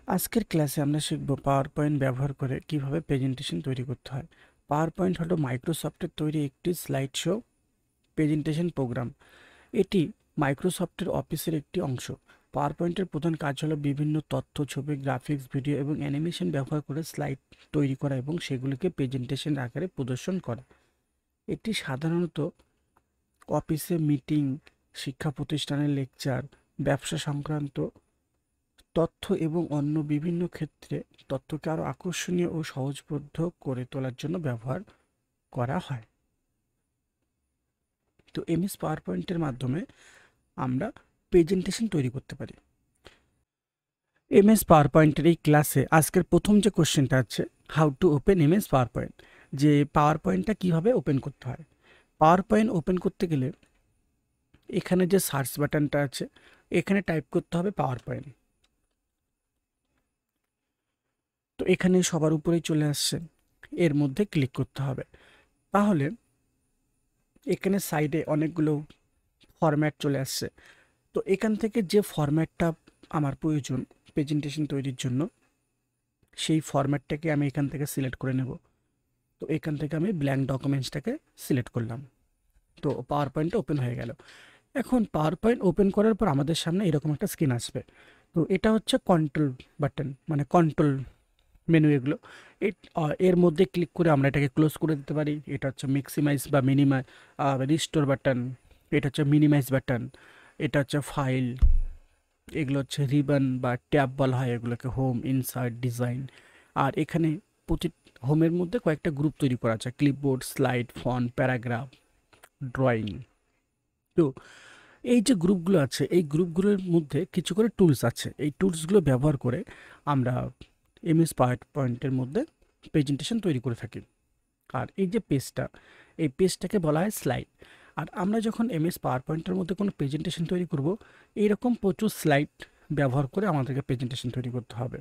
আজকের ক্লাসে আমরা শিখব পাওয়ার পয়েন্ট ব্যবহার করে কিভাবে প্রেজেন্টেশন তৈরি করতে হয়। পাওয়ার পয়েন্ট হলো মাইক্রোসফটের তৈরি একটি স্লাইড শো প্রেজেন্টেশন প্রোগ্রাম। এটি মাইক্রোসফটের অফিসের একটি অংশ। পাওয়ার পয়েন্টের প্রধান কাজ হলো বিভিন্ন তথ্য, ছবি, গ্রাফিক্স, ভিডিও এবং অ্যানিমেশন ব্যবহার করে স্লাইড তৈরি করা এবং সেগুলিকে প্রেজেন্টেশন আকারে প্রদর্শন করা। এটি সাধারণত অফিসে মিটিং, শিক্ষা প্রতিষ্ঠানের লেকচার, ব্যবসা সংক্রান্ত তথ্য এবং অন্য বিভিন্ন ক্ষেত্রে তথ্যকে আরও আকর্ষণীয় ও সহজবোধ্য করে তোলার জন্য ব্যবহার করা হয়। তো এমএস পাওয়ার পয়েন্টের মাধ্যমে আমরা প্রেজেন্টেশন তৈরি করতে পারি। এমএস পাওয়ার পয়েন্টের এই ক্লাসে আজকের প্রথম যে কোশ্চেনটা আছে, how to open MS power point, যে পাওয়ার পয়েন্টটা কীভাবে ওপেন করতে হয়। পাওয়ার পয়েন্ট ওপেন করতে গেলে এখানে যে সার্চ বাটনটা আছে, এখানে টাইপ করতে হবে পাওয়ার পয়েন্ট। তো এখানে সবার উপরেই চলে আসছে, এর মধ্যে ক্লিক করতে হবে। তাহলে এখানে সাইডে অনেকগুলো ফরম্যাট চলে আসছে। তো এখান থেকে যে ফরম্যাটটা আমার প্রয়োজন প্রেজেন্টেশন তৈরির জন্য, সেই ফরম্যাটটাকে আমি এখান থেকে সিলেক্ট করে নেব। তো এখান থেকে আমি ব্ল্যাঙ্ক ডকুমেন্টসটাকে সিলেক্ট করলাম। তো পাওয়ার পয়েন্টটা ওপেন হয়ে গেল। এখন পাওয়ার পয়েন্ট ওপেন করার পর আমাদের সামনে এরকম একটা স্ক্রিন আসবে। তো এটা হচ্ছে কন্ট্রোল বাটন, মানে কন্ট্রোল মেনু এগুলো। এর মধ্যে ক্লিক করে আমরা এটাকে ক্লোজ করে দিতে পারি। এটা হচ্ছে ম্যাক্সিমাইজ বা মিনিমাইজ, রিস্টোর বাটন। এটা হচ্ছে মিনিমাইজ বাটন। এটা হচ্ছে ফাইল। এগুলো হচ্ছে রিবন বা ট্যাব বলা হয় এগুলোকে, হোম, ইনসার্ট, ডিজাইন। আর এখানে প্রতি হোমের মধ্যে কয়েকটা গ্রুপ তৈরি করা আছে: clipboard, slide, font, paragraph, drawing. তো এই যে গ্রুপগুলো আছে, এই গ্রুপগুলোর মধ্যে কিছু করে টুলস আছে। এই টুলসগুলো ব্যবহার করে আমরা এমএস পাওয়ার পয়েন্টের মধ্যে প্রেজেন্টেশন তৈরি করে থাকি। আর এই যে পেজটা, এই পেজটাকে বলা হয় স্লাইড। আর আমরা যখন এমএস পাওয়ার পয়েন্টের মধ্যে কোনো প্রেজেন্টেশন তৈরি করব, এইরকম প্রচুর স্লাইড ব্যবহার করে আমাদেরকে প্রেজেন্টেশন তৈরি করতে হবে।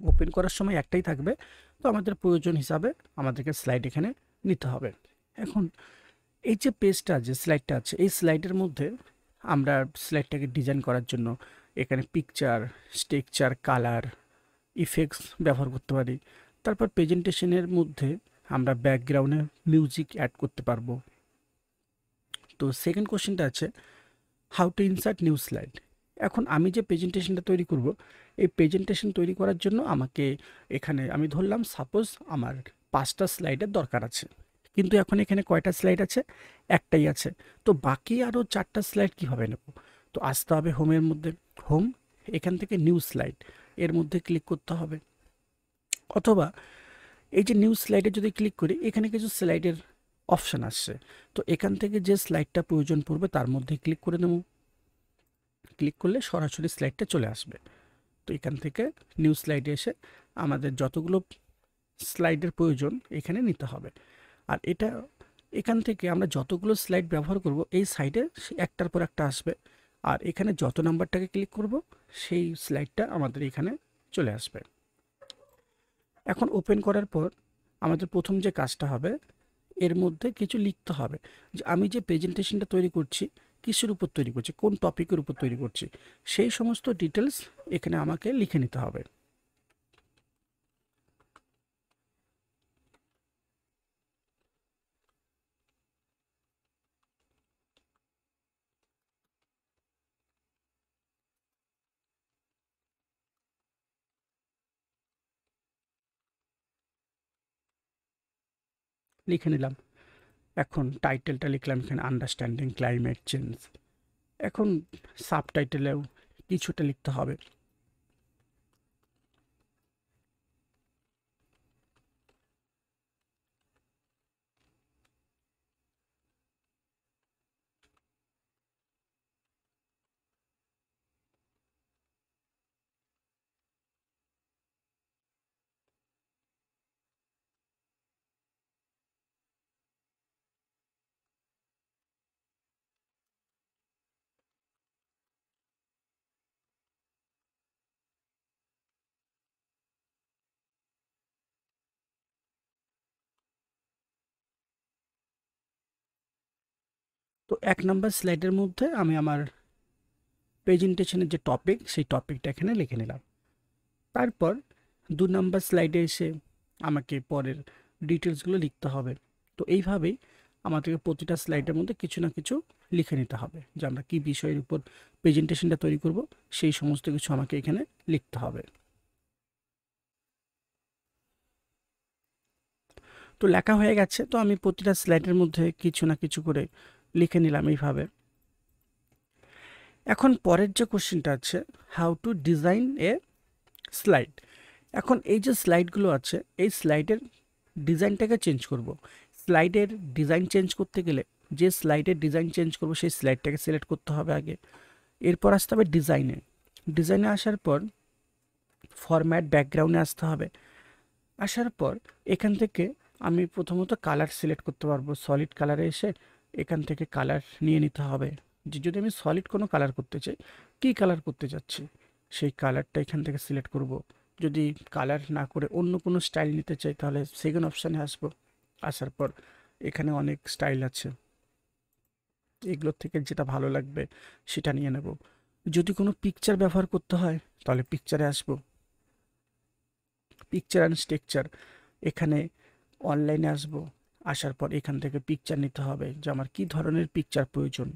ওপেন করার সময় একটাই থাকবে, তো আমাদের প্রয়োজন হিসাবে আমাদেরকে স্লাইড এখানে নিতে হবে। এখন এই যে পেজটা, যে স্লাইডটা আছে, এই স্লাইডের মধ্যে আমরা স্লাইডটাকে ডিজাইন করার জন্য এখানে পিকচার, টেক্সচার, কালার, ইফেক্টস ব্যবহার করতে পারি। তারপর প্রেজেন্টেশনের মধ্যে আমরা ব্যাকগ্রাউন্ডে মিউজিক অ্যাড করতে পারবো। তো সেকেন্ড কোশ্চেনটা আছে, how to insert new slide. এখন আমি যে প্রেজেন্টেশনটা তৈরি করব, এই প্রেজেন্টেশন তৈরি করার জন্য আমাকে এখানে আমি ধরলাম সাপোজ আমার 5টা স্লাইডের দরকার আছে, কিন্তু এখন এখানে কয়টা স্লাইড আছে? একটাই আছে। তো বাকি আরও 4টা স্লাইড কীভাবে নেব? তো আসতে হবে হোমের মধ্যে, হোম, এখান থেকে নিউ স্লাইড, এর মধ্যে ক্লিক করতে হবে। অথবা এই যে নিউ স্লাইডে যদি ক্লিক করি, এখানে কিছু স্লাইডের অপশান আসছে। তো এখান থেকে যে স্লাইডটা প্রয়োজন পড়বে তার মধ্যে ক্লিক করে নেব। ক্লিক করলে সরাসরি স্লাইডটা চলে আসবে। তো এখান থেকে নিউ স্লাইডে এসে আমাদের যতগুলো স্লাইডের প্রয়োজন এখানে নিতে হবে। আর এটা এখান থেকে আমরা যতগুলো স্লাইড ব্যবহার করব, এই সাইডে একটার পর একটা আসবে। আর এখানে যত নাম্বারটাকে ক্লিক করব, সেই স্লাইডটা আমাদের এখানে চলে আসবে। এখন ওপেন করার পর আমাদের প্রথম যে কাজটা হবে, এর মধ্যে কিছু লিখতে হবে যে আমি যে প্রেজেন্টেশনটা তৈরি করছি, কিসের উপর তৈরি করছি, কোন টপিকের উপর তৈরি করছি, সেই সমস্ত ডিটেলস এখানে আমাকে লিখে নিতে হবে। লিখে নিলাম। এখন টাইটেলটা লিখলাম এখানে, আন্ডারস্ট্যান্ডিং ক্লাইমেট চেঞ্জ। এখন সাবটাইটেলেও কিছুটা লিখতে হবে। তো 1 নম্বর স্লাইডের মধ্যে আমি আমার প্রেজেন্টেশনের যে টপিক, সেই টপিকটা এখানে লিখে নিলাম। তারপর 2 নাম্বার স্লাইডে এসে আমাকে পরের ডিটেলসগুলো লিখতে হবে। তো এইভাবেই আমাদেরকে প্রতিটা স্লাইডের মধ্যে কিছু না কিছু লিখে নিতে হবে যে আমরা কী বিষয়ের উপর প্রেজেন্টেশনটা তৈরি করব, সেই সমস্ত কিছু আমাকে এখানে লিখতে হবে। তো লেখা হয়ে গেছে, তো আমি প্রতিটা স্লাইডের মধ্যে কিছু না কিছু করে লিখে নিলাম এইভাবে। এখন পরের যে কোশ্চেনটা আছে, how two design A slide. এখন এই যে স্লাইডগুলো আছে, এই স্লাইডের ডিজাইনটাকে চেঞ্জ করব। স্লাইডের ডিজাইন চেঞ্জ করতে গেলে যে স্লাইডের ডিজাইন চেঞ্জ করব সেই স্লাইডটাকে সিলেক্ট করতে হবে আগে। এরপর আসতে হবে ডিজাইনে। ডিজাইনে আসার পর ফরম্যাট ব্যাকগ্রাউন্ডে আসতে হবে। আসার পর এখান থেকে আমি প্রথমত কালার সিলেক্ট করতে পারবো। সলিড কালারে এসে এখান থেকে কালার নিয়ে নিতে হবে, যে যদি আমি সলিড কোনো কালার করতে চাই, কী কালার করতে চাচ্ছি সেই কালারটা এখান থেকে সিলেক্ট করব। যদি কালার না করে অন্য কোনো স্টাইল নিতে চাই তাহলে সেকেন্ড অপশানে আসবো। আসার পর এখানে অনেক স্টাইল আছে, এগুলোর থেকে যেটা ভালো লাগবে সেটা নিয়ে নেব। যদি কোনো পিকচার ব্যবহার করতে হয় তাহলে পিকচারে আসবো। পিকচার অ্যান্ড টেক্সচার, এখানে অনলাইনে আসবো। আসার পর এখান থেকে পিকচার নিতে হবে যে আমার কী ধরনের পিকচার প্রয়োজন।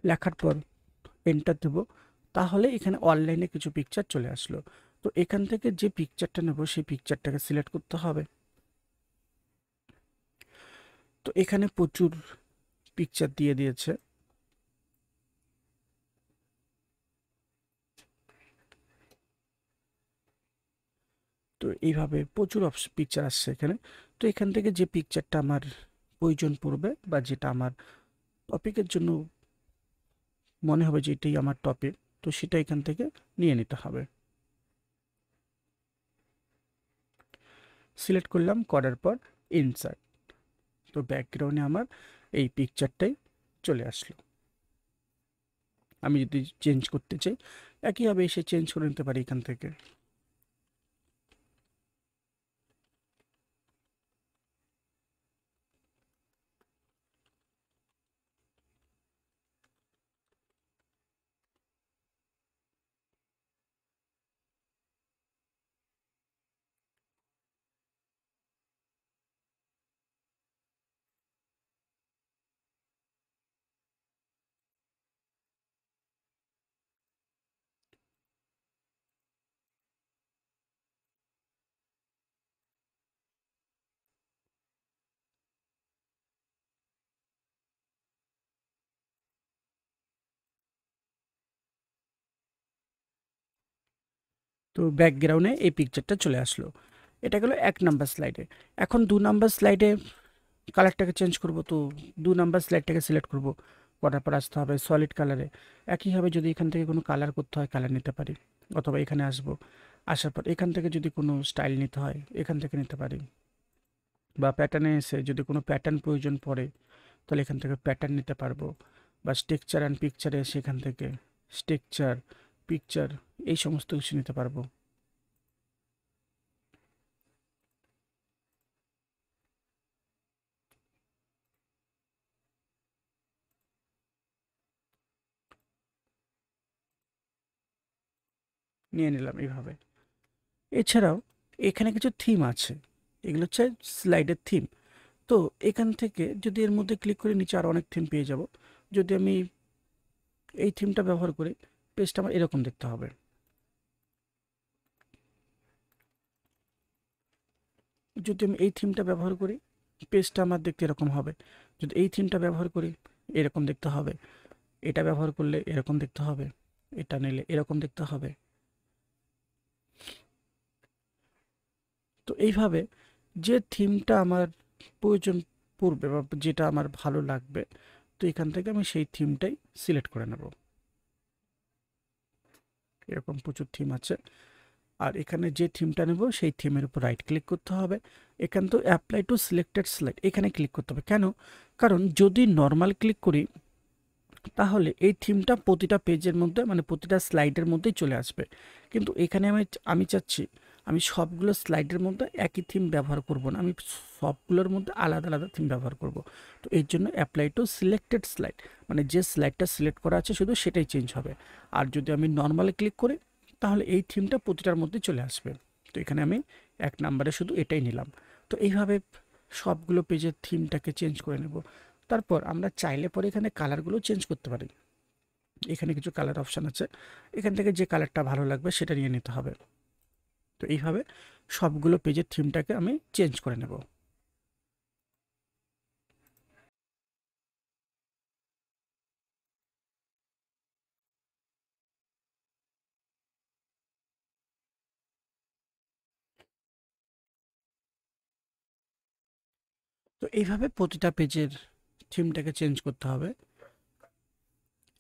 লেখার পর এন্টার দেবো, তাহলে এখানে অনলাইনে কিছু পিকচার চলে আসলো। তো এখান থেকে যে পিকচারটা নেব সেই পিকচারটাকে সিলেক্ট করতে হবে। তো এখানে প্রচুর পিকচার দিয়ে দিয়েছে। তো এইভাবে প্রচুর পিকচার আসছে এখানে। তো এখান থেকে যে পিকচারটা আমার প্রয়োজন পড়বে বা যেটা আমার টপিকের জন্য মনে হবে যে এটাই আমার টপিক, তো সেটা এখান থেকে নিয়ে নিতে হবে। সিলেক্ট করলাম, করার পর ইনসার্ট। তো ব্যাকগ্রাউন্ডে আমার এই পিকচারটাই চলে আসলো। আমি যদি চেঞ্জ করতে চাই একইভাবে এসে চেঞ্জ করে নিতে পারি এখান থেকে। তো ব্যাকগ্রাউন্ডে এই পিকচারটা চলে আসলো। এটা গেলো 1 নাম্বার স্লাইডে। এখন 2 নাম্বার স্লাইডে কালারটাকে চেঞ্জ করব। তো 2 নাম্বার স্লাইডটাকে সিলেক্ট করব, করার পর আসতে হবে সলিড কালারে। একইভাবে যদি এখান থেকে কোনো কালার করতে হয় কালার নিতে পারি, অথবা এখানে আসব। আসার পর এখান থেকে যদি কোনো স্টাইল নিতে হয় এখান থেকে নিতে পারি, বা প্যাটার্নে এসে যদি কোনো প্যাটার্ন প্রয়োজন পড়ে তাহলে এখান থেকে প্যাটার্ন নিতে পারবো। বা স্ট্রাকচার অ্যান্ড পিকচারে এসে এখান থেকে স্ট্রাকচার, পিকচার এই সমস্ত কিছু নিতে পারবো। নিয়ে নিলাম এইভাবে। এছাড়াও এখানে কিছু থিম আছে, এগুলো হচ্ছে স্লাইডের থিম। তো এখান থেকে যদি এর মধ্যে ক্লিক করে নিচে আরও অনেক থিম পেয়ে যাব। যদি আমি এই থিমটা ব্যবহার করি, পেজটা আমার এরকম দেখতে হবে। যদি আমি এই থিমটা ব্যবহার করি, পেজটা আমার দেখতে এরকম হবে। যদি এই থিমটা ব্যবহার করি এরকম দেখতে হবে। এটা ব্যবহার করলে এরকম দেখতে হবে, এটা নিলে এরকম দেখতে হবে। তো এইভাবে যে থিমটা আমার প্রয়োজন পড়বে বা যেটা আমার ভালো লাগবে, তো এখান থেকে আমি সেই থিমটাই সিলেক্ট করে নেব। এরকম প্রচুর থিম আছে। আর এখানে যে থিমটা নেব সেই থিমের উপর রাইট ক্লিক করতে হবে। এখান তো অ্যাপ্লাই টু সিলেক্টেড স্লাইড, এখানে ক্লিক করতে হবে। কেন? কারণ যদি নর্মাল ক্লিক করি তাহলে এই থিমটা প্রতিটা পেজের মধ্যে মানে প্রতিটা স্লাইডের মধ্যেই চলে আসবে। কিন্তু এখানে আমি চাচ্ছি আমি সবগুলো স্লাইডের মধ্যে একই থিম ব্যবহার করব না, আমি সবগুলোর মধ্যে আলাদা আলাদা থিম ব্যবহার করব। তো এর জন্য অ্যাপ্লাই টু সিলেক্টেড স্লাইড, মানে যে স্লাইডটা সিলেক্ট করা আছে শুধু সেটাই চেঞ্জ হবে। আর যদি আমি নর্মালে ক্লিক করি তাহলে এই থিমটা প্রতিটার মধ্যে চলে আসবে। তো এখানে আমি 1 নাম্বারে শুধু এটাই নিলাম। তো এইভাবে সবগুলো পেজের থিমটাকে চেঞ্জ করে নেব। তারপর আমরা চাইলে পরে এখানে কালারগুলো চেঞ্জ করতে পারি। এখানে কিছু কালার অপশান আছে, এখান থেকে যে কালারটা ভালো লাগবে সেটা নিয়ে নিতে হবে। তো এইভাবে সবগুলো পেজের থিমটাকে আমি চেঞ্জ করে নেব। তো এইভাবে প্রতিটা পেজের থিমটাকে চেঞ্জ করতে হবে।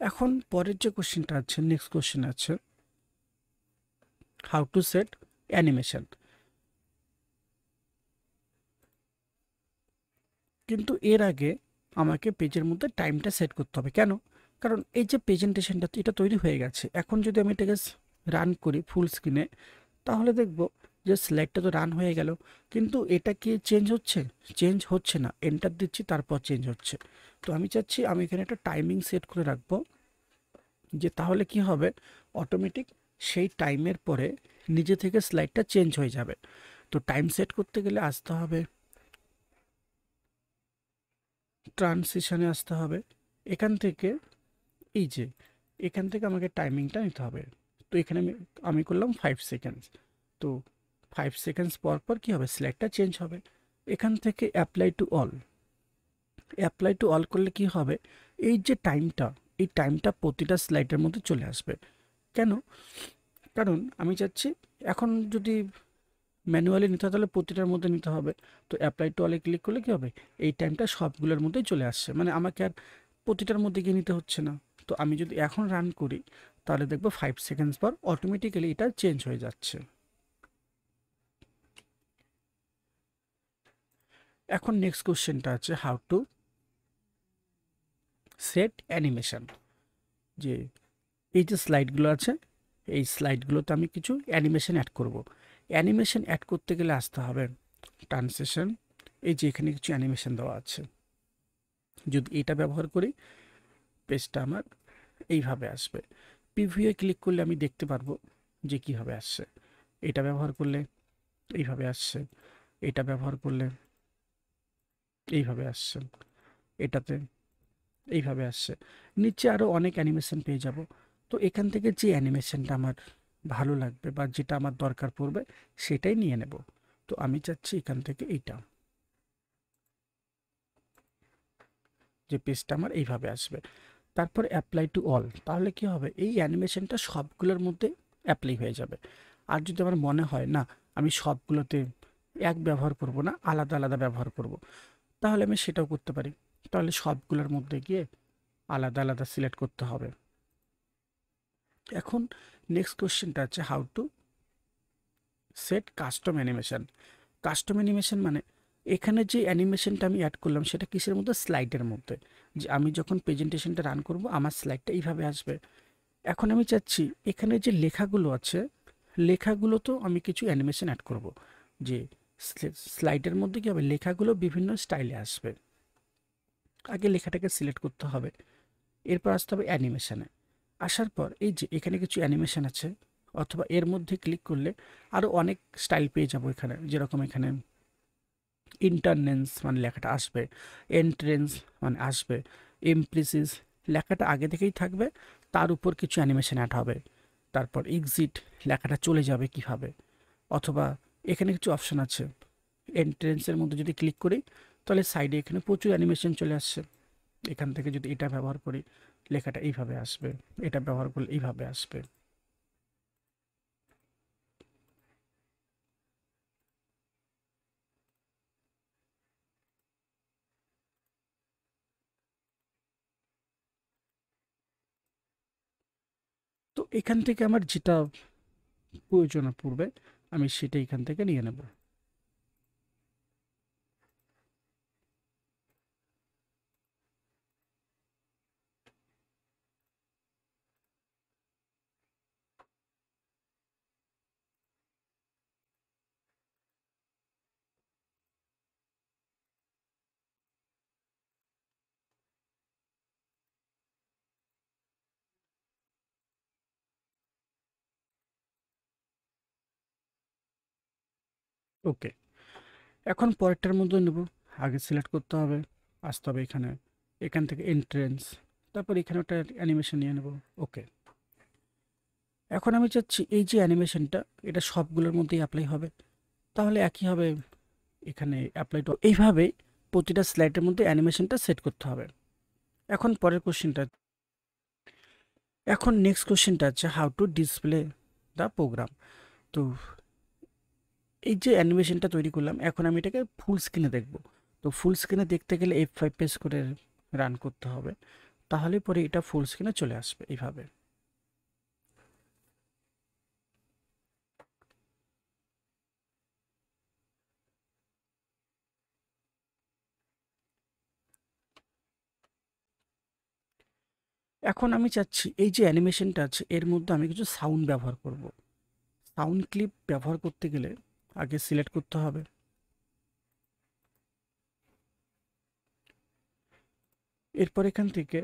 এখন পরের যে কোশ্চেনটা আছে, নেক্সট কোশ্চেন আছে হাউ টু সেট অ্যানিমেশন। কিন্তু এর আগে আমাকে পেজের মধ্যে টাইমটা সেট করতে হবে। কেন? কারণ এই যে প্রেজেন্টেশনটা এটা তৈরি হয়ে গেছে, এখন যদি আমি এটাকে রান করি ফুল স্ক্রিনে তাহলে দেখব যে স্লাইডটা তো রান হয়ে গেল, কিন্তু এটা কি চেঞ্জ হচ্ছে? চেঞ্জ হচ্ছে না। এন্টার দিচ্ছি তারপর চেঞ্জ হচ্ছে। তো আমি চাচ্ছি আমি এখানে একটা টাইমিং সেট করে রাখবো, যে তাহলে কি হবে, অটোমেটিক সেই টাইমের পরে নিজে থেকে স্লাইডটা চেঞ্জ হয়ে যাবে। তো টাইম সেট করতে গেলে আসতে হবে ট্রানজিশনে, আসতে হবে এখান থেকে, এই যে এখান থেকে আমাকে টাইমিংটা নিতে হবে। তো এখানে আমি আমি করলাম 5 সেকেন্ডস। তো 5 সেকেন্ডস পর পর কী হবে, স্লাইডটা চেঞ্জ হবে। এখান থেকে apply to all, apply to all করলে কি হবে, এই যে টাইমটা, এই টাইমটা প্রতিটা স্লাইডের মধ্যে চলে আসবে। কেন? কারণ আমি চাচ্ছি এখন যদি ম্যানুয়ালি নিতে হয় তাহলে প্রতিটার মধ্যে নিতে হবে। তো অ্যাপ্লাই টু অলে ক্লিক করলে কী হবে, এই টাইমটা সবগুলোর মধ্যেই চলে আসছে, মানে আমাকে আর প্রতিটার মধ্যে গিয়ে নিতে হচ্ছে না। তো আমি যদি এখন রান করি তাহলে দেখবো 5 সেকেন্ডস পর অটোমেটিক্যালি এটা চেঞ্জ হয়ে যাচ্ছে। এখন নেক্সট কোশ্চেনটা আছে হাউ টু সেট অ্যানিমেশন। যে এই যে স্লাইডগুলো আছে, এই স্লাইডগুলোতে আমি কিছু অ্যানিমেশন অ্যাড করব। অ্যানিমেশন অ্যাড করতে গেলে আসতে হবে ট্রান্সলেশন, এই যে এখানে কিছু অ্যানিমেশন দেওয়া আছে, যদি এটা ব্যবহার করি পেজটা আমার এইভাবে আসবে। প্রিভিউয়ে ক্লিক করলে আমি দেখতে পারবো যে কীভাবে আসছে। এটা ব্যবহার করলে এইভাবে আসছে, এটা ব্যবহার করলে এইভাবে আসছে, এটাতে এইভাবে আসছে। নিচে আরও অনেক অ্যানিমেশন পেয়ে যাব। তো এখান থেকে যে অ্যানিমেশনটা আমার ভালো লাগবে বা যেটা আমার দরকার পড়বে সেটাই নিয়ে নেব। তো আমি চাচ্ছি এখান থেকে এইটা, যে পেজটা আমার এইভাবে আসবে। তারপর অ্যাপ্লাই টু অল, তাহলে কি হবে, এই অ্যানিমেশনটা সবগুলোর মধ্যে অ্যাপ্লাই হয়ে যাবে। আর যদি আমার মনে হয় না আমি সবগুলোতে এক ব্যবহার করব না, আলাদা আলাদা ব্যবহার করব, তাহলে আমি সেটাও করতে পারি। তাহলে সবগুলোর মধ্যে গিয়ে আলাদা আলাদা সিলেক্ট করতে হবে। এখন নেক্সট কোশ্চেনটা আছে how two set custom animation. Custom animation মানে এখানে যে অ্যানিমেশনটা আমি অ্যাড করলাম সেটা কিসের মধ্যে, স্লাইডের মধ্যে। যে আমি যখন প্রেজেন্টেশনটা রান করব আমার স্লাইডটা এইভাবে আসবে। এখন আমি চাচ্ছি এখানে যে লেখাগুলো আছে, লেখাগুলোতেও আমি কিছু অ্যানিমেশন অ্যাড করব। যে স্লাইডের মধ্যে কী হবে, লেখাগুলো বিভিন্ন স্টাইলে আসবে। আগে লেখাটাকে সিলেক্ট করতে হবে, এরপর আসতে হবে অ্যানিমেশনে। আসার পর এই যে এখানে কিছু অ্যানিমেশন আছে, অথবা এর মধ্যে ক্লিক করলে আরও অনেক স্টাইল পেয়ে যাবো এখানে। যেরকম এখানে ইন্টারনেন্স মানে লেখাটা আসবে, এন্ট্রেন্স মানে আসবে, এমপ্লিসিস লেখাটা আগে থেকেই থাকবে, তার উপর কিছু অ্যানিমেশন অ্যাড হবে। তারপর এক্সিট লেখাটা চলে যাবে কিভাবে। অথবা এখানে কিছু অপশান আছে, এন্ট্রেন্সের মধ্যে যদি ক্লিক করি তাহলে সাইডে এখানে প্রচুর অ্যানিমেশন চলে আসছে। এখান থেকে যদি এটা ব্যবহার করি লেখাটা এইভাবে আসবে, এটা ব্যবহার করলে এইভাবে আসবে। তো এখান থেকে আমার যেটা প্রয়োজন পড়বে আমি সেটা এখান থেকে নিয়ে নেব। ওকে। এখন পরেরটার মধ্যে নেব। আগে সিলেক্ট করতে হবে, আসতে হবে এখানে, এখান থেকে এন্ট্রেন্স, তারপর এখানে একটা অ্যানিমেশন নিয়ে নেব। ওকে। এখন আমি চাচ্ছি এই যে অ্যানিমেশনটা, এটা সবগুলোর মধ্যেই অ্যাপ্লাই হবে, তাহলে একই হবে এখানে অ্যাপ্লাই টু। এইভাবেই প্রতিটা স্লাইডের মধ্যে অ্যানিমেশনটা সেট করতে হবে। এখন পরের কোশ্চেনটা, এখন নেক্সট কোশ্চেনটা আছে how to display the program. তো এই যে অ্যানিমেশনটা তৈরি করলাম, এখন আমি এটাকে ফুল স্ক্রিনে দেখব। তো ফুল স্ক্রিনে দেখতে গেলে F5 প্রেস করে রান করতে হবে, তাহলে পরে এটা ফুল স্ক্রিনে চলে আসবে এইভাবে। এখন আমি চাচ্ছি এই যে অ্যানিমেশনটা আছে এর মধ্যে আমি কিছু সাউন্ড ব্যবহার করব। সাউন্ড ক্লিপ ব্যবহার করতে গেলে আগে সিলেক্ট করতে হবে, এরপর এখান থেকে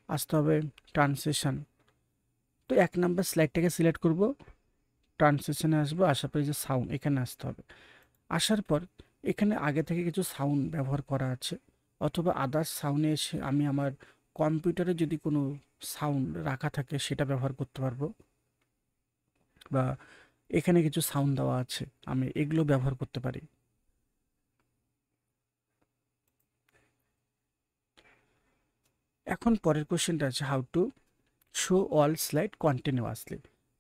আসতে হবে ট্রান্সলেশন। তো 1 নাম্বার স্লাইডটাকে সিলেক্ট করব, ট্রান্সলেশনে আসবো, আসার পরে যে সাউন্ড এখানে আসতে হবে। আসার পর এখানে আগে থেকে কিছু সাউন্ড ব্যবহার করা আছে, অথবা আদার্স সাউন্ডে এসে আমি আমার কম্পিউটারে যদি কোনো সাউন্ড রাখা থাকে সেটা ব্যবহার করতে পারবো, বা এখানে কিছু সাউন্ড দেওয়া আছে আমি এগুলো ব্যবহার করতে পারি। এখন পরের কোশ্চেনটা আছে how to show all slide continuously.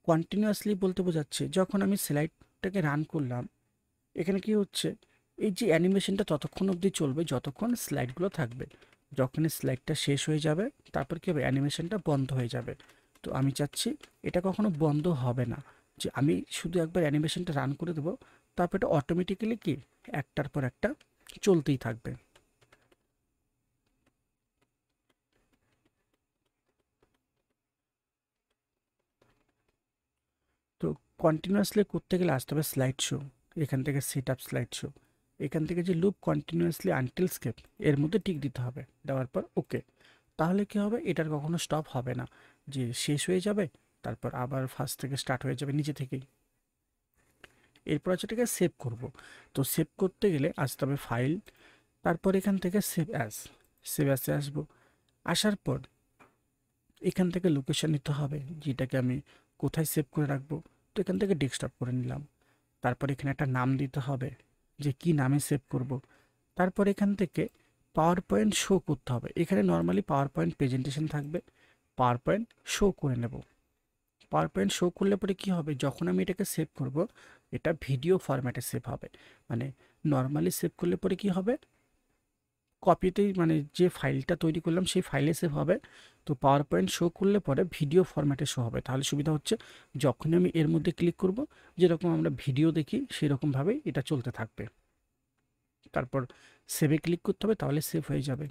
Continuously বলতে বোঝাচ্ছে যখন আমি স্লাইডটাকে রান করলাম, এখানে কি হচ্ছে, এই যে অ্যানিমেশনটা ততক্ষণ অবধি চলবে যতক্ষণ স্লাইডগুলো থাকবে। যখন স্লাইডটা শেষ হয়ে যাবে তারপর কি হবে, অ্যানিমেশনটা বন্ধ হয়ে যাবে। তো আমি চাচ্ছি এটা কখনো বন্ধ হবে না, যে আমি শুধু একবার অ্যানিমেশনটা রান করে দেবো, তারপর এটা অটোমেটিক্যালি কি একটার পর একটা চলতেই থাকবে। তো কন্টিনিউয়াসলি করতে গেলে আসতে হবে স্লাইড শো, এখান থেকে সেট আপ স্লাইড শো, এখান থেকে যে লুপ কন্টিনিউয়াসলি আনটিল স্কেপ এর মধ্যে টিক দিতে হবে, দেওয়ার পর ওকে। তাহলে কি হবে, এটার কখনো স্টপ হবে না, যে শেষ হয়ে যাবে তারপর আবার ফার্স্ট থেকে স্টার্ট হয়ে যাবে নিজে থেকেই। এরপর আছে এটাকে সেভ করব। তো সেভ করতে গেলে আসতে হবে ফাইল, তারপর এখান থেকে সেভ অ্যাজ, সেভ অ্যাসে আসবো। আসার পর এখান থেকে লোকেশন নিতে হবে, যেটাকে আমি কোথায় সেভ করে রাখবো। তো এখান থেকে ডেস্কটপ করে নিলাম। তারপর এখানে একটা নাম দিতে হবে, যে কি নামে সেভ করব। তারপর এখান থেকে পাওয়ার পয়েন্ট শো করতে হবে, এখানে নর্মালি পাওয়ার পয়েন্ট প্রেজেন্টেশন থাকবে, পাওয়ার পয়েন্ট শো করে নেব। পাওয়ার পয়েন্ট শো করলে পরে কি হবে, যখন আমি এটাকে সেভ করব এটা ভিডিও ফরম্যাটে সেভ হবে। মানে নর্মালি সেভ করলে পরে কি হবে, কপিতেই মানে যে ফাইলটা তৈরি করলাম সেই ফাইলে সেভ হবে। তো পাওয়ার পয়েন্ট শো করলে পরে ভিডিও ফরম্যাটে শো হবে, তাহলে সুবিধা হচ্ছে যখনই আমি এর মধ্যে ক্লিক করব, যেরকম আমরা ভিডিও দেখি সেরকমভাবেই এটা চলতে থাকবে। তারপর সেভে ক্লিক করতে হবে, তাহলে সেভ হয়ে যাবে।